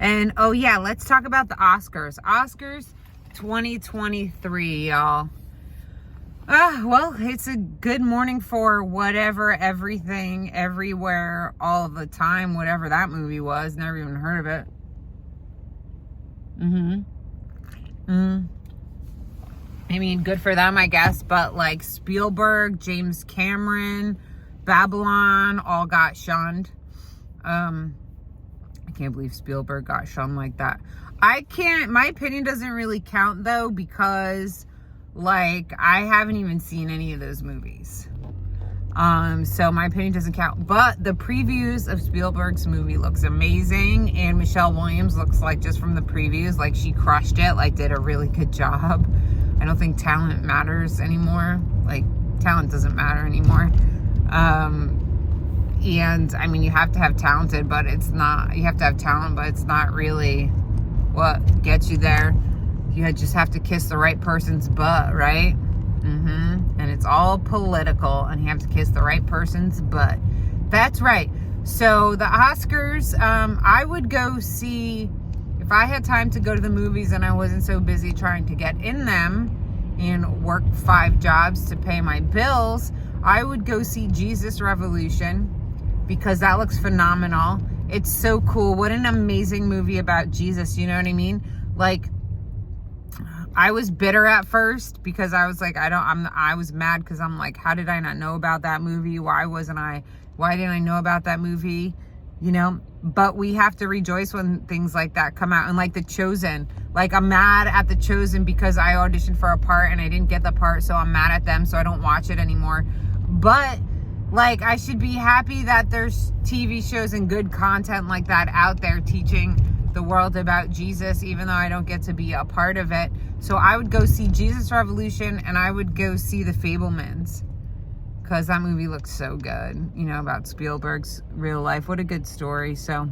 And oh yeah, let's talk about the Oscars. Oscars 2023, y'all. Well, it's a good morning for whatever, everything, everywhere, all the time, whatever that movie was. Never even heard of it. I mean, good for them, I guess. But like Spielberg, James Cameron, Babylon all got shunned. I can't believe Spielberg got shunned like that. My opinion doesn't really count though, because like I haven't even seen any of those movies. So my opinion doesn't count. But the previews of Spielberg's movie looks amazing, and Michelle Williams looks like, just from the previews, like she crushed it, like did a really good job. I don't think talent matters anymore. Like talent doesn't matter anymore. And I mean, you have to have talented, but it's not, you have to have talent, but it's not really what gets you there. You just have to kiss the right person's butt, right? And it's all political, and you have to kiss the right person's butt. That's right. So the Oscars, I would go see, if I had time to go to the movies and I wasn't so busy trying to get in them and work 5 jobs to pay my bills, I would go see Jesus Revolution, because that looks phenomenal. It's so cool. What an amazing movie about Jesus, you know what I mean? Like, I was bitter at first because I was like, I was mad because I'm like, how did I not know about that movie? Why didn't I know about that movie? You know, but we have to rejoice when things like that come out. And like The Chosen, like I'm mad at The Chosen because I auditioned for a part and I didn't get the part. So I'm mad at them. So I don't watch it anymore. But like, I should be happy that there's TV shows and good content like that out there teaching the world about Jesus, even though I don't get to be a part of it. So I would go see Jesus Revolution, and I would go see The Fabelmans, because that movie looks so good, you know, about Spielberg's real life. What a good story. So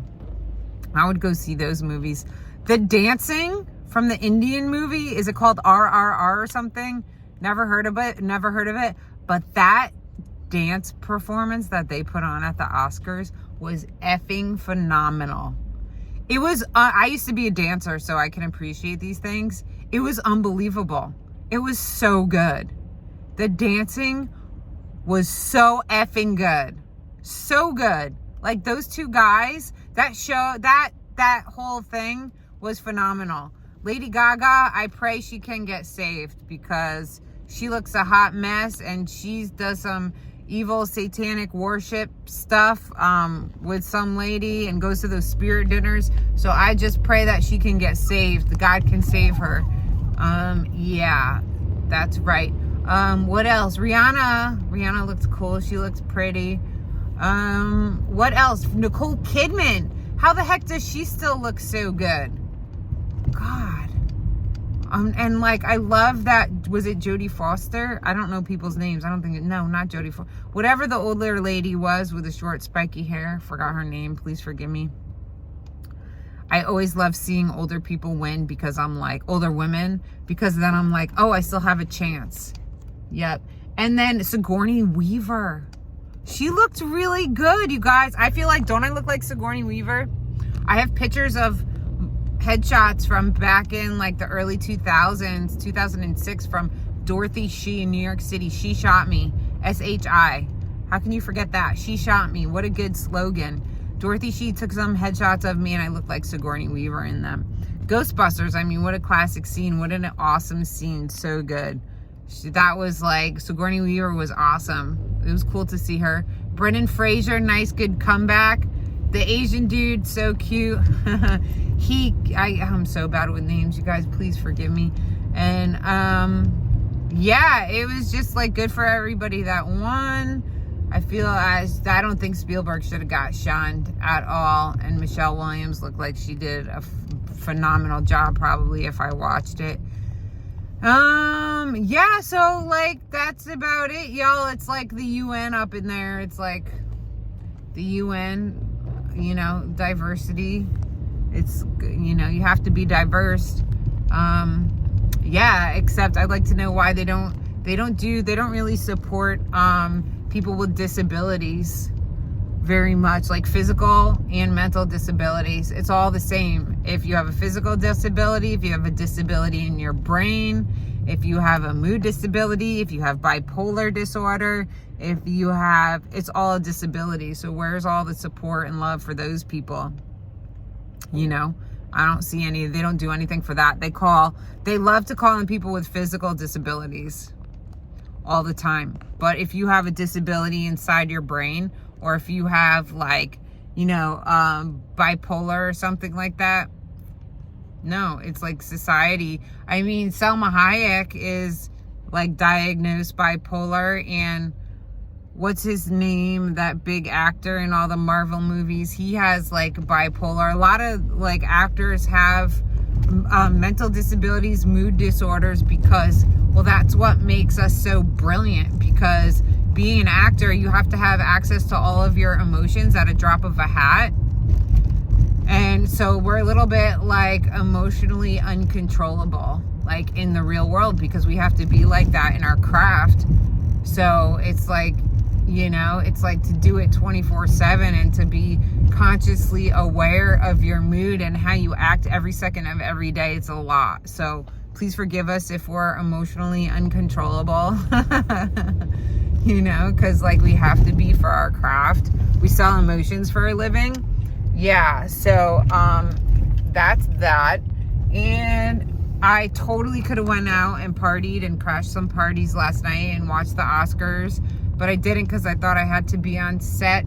I would go see those movies. The dancing from the Indian movie, is it called RRR or something? Never heard of it. But that dance performance that they put on at the Oscars was effing phenomenal. It was, I used to be a dancer, so I can appreciate these things. It was unbelievable. It was so good. The dancing was so effing good. So good. Like those 2 guys, that show, that whole thing was phenomenal. Lady Gaga, I pray she can get saved, because she looks a hot mess, and she does some evil satanic worship stuff with some lady and goes to those spirit dinners. So I just pray that she can get saved. God can save her. Yeah, that's right. What else? Rihanna looks cool. She looks pretty. What else? Nicole Kidman. How the heck does she still look so good? God. And like, I love that, was it Jodie Foster? I don't know people's names. No, not Jodie Foster. Whatever the older lady was with the short spiky hair. Forgot her name. Please forgive me. I always love seeing older people win, because I'm like, older women, because then I'm like, oh, I still have a chance. Yep. And then Sigourney Weaver. She looked really good, you guys. I feel like, don't I look like Sigourney Weaver? I have pictures of headshots from back in like the early 2000s, 2006, from Dorothy She in New York City. She shot me. SHI. How can you forget that? She shot me. What a good slogan. Dorothy She took some headshots of me, and I looked like Sigourney Weaver in them. Ghostbusters, I mean, what a classic scene. What an awesome scene. So good. That was like, Sigourney Weaver was awesome. It was cool to see her. Brendan Fraser, nice, good comeback. The Asian dude, so cute. I'm so bad with names, you guys, please forgive me. And yeah, it was just like good for everybody that won. I don't think Spielberg should have got shunned at all, and Michelle Williams looked like she did a phenomenal job, probably, if I watched it. Yeah, so like that's about it, y'all. It's like the UN up in there. It's like the UN, you know, diversity. It's, you know, you have to be diverse. Yeah, except I'd like to know why they don't really support people with disabilities. very much, like physical and mental disabilities. It's all the same. If you have a physical disability, if you have a disability in your brain, if you have a mood disability, if you have bipolar disorder, if you have, it's all a disability. So where's all the support and love for those people? You know, I don't see any, they don't do anything for that. They love to call in people with physical disabilities all the time. But if you have a disability inside your brain, or if you have like, you know, bipolar or something like that, no, it's like society. I mean, Selma Hayek is like diagnosed bipolar, and what's his name, that big actor in all the Marvel movies, he has like bipolar. A lot of like actors have mental disabilities, mood disorders, because, well, that's what makes us so brilliant. Because being an actor, you have to have access to all of your emotions at a drop of a hat. And so we're a little bit like emotionally uncontrollable, like in the real world, because we have to be like that in our craft. So it's like, you know, it's like to do it 24/7 and to be consciously aware of your mood and how you act every second of every day. It's a lot. So please forgive us if we're emotionally uncontrollable, you know, because like we have to be for our craft. We sell emotions for a living. Yeah, so that's that. And I totally could have went out and partied and crashed some parties last night and watched the Oscars, but I didn't because I thought I had to be on set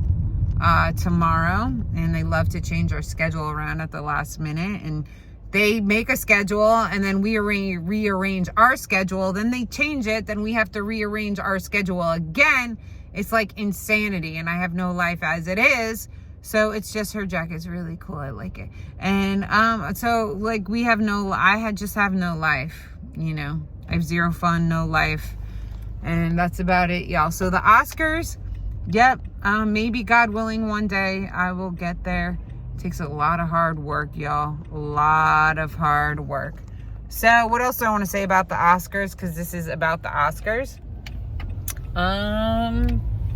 tomorrow, and they love to change our schedule around at the last minute. And they make a schedule and then we rearrange our schedule, then they change it, then we have to rearrange our schedule again. It's like insanity, and I have no life as it is. So it's just, her jacket's really cool. I like it. And so like I just have no life, you know. I have zero fun, no life. And that's about it, y'all. So the Oscars, yep, maybe God willing one day I will get there. It takes a lot of hard work, y'all. A lot of hard work. So what else do I want to say about the Oscars? Because this is about the Oscars.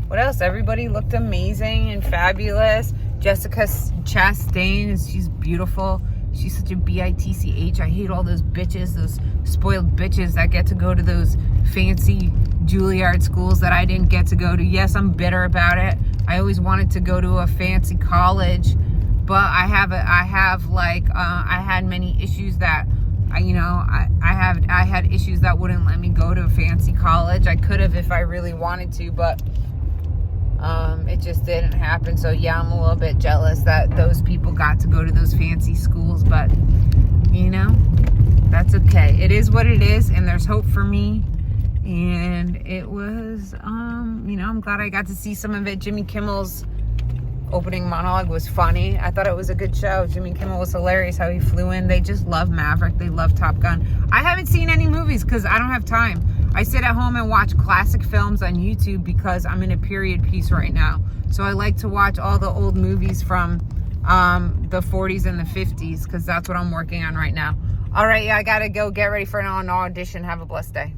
What else? Everybody looked amazing and fabulous. Jessica Chastain, she's beautiful. She's such a bitch. I hate all those bitches, those spoiled bitches that get to go to those fancy Juilliard schools that I didn't get to go to. Yes, I'm bitter about it. I always wanted to go to a fancy college, but I had many issues that I had issues that wouldn't let me go to a fancy college. I could have if I really wanted to, but it just didn't happen. So yeah, I'm a little bit jealous that those people got to go to those fancy schools, but you know, that's okay. It is what it is, and there's hope for me. And it was, you know, I'm glad I got to see some of it. Jimmy Kimmel's opening monologue was funny. I thought it was a good show. Jimmy Kimmel was hilarious how he flew in. They just love Maverick. They love Top Gun. I haven't seen any movies because I don't have time. I sit at home and watch classic films on YouTube because I'm in a period piece right now. So I like to watch all the old movies from the 40s and the 50s because that's what I'm working on right now. All right, yeah, I got to go get ready for an audition. Have a blessed day.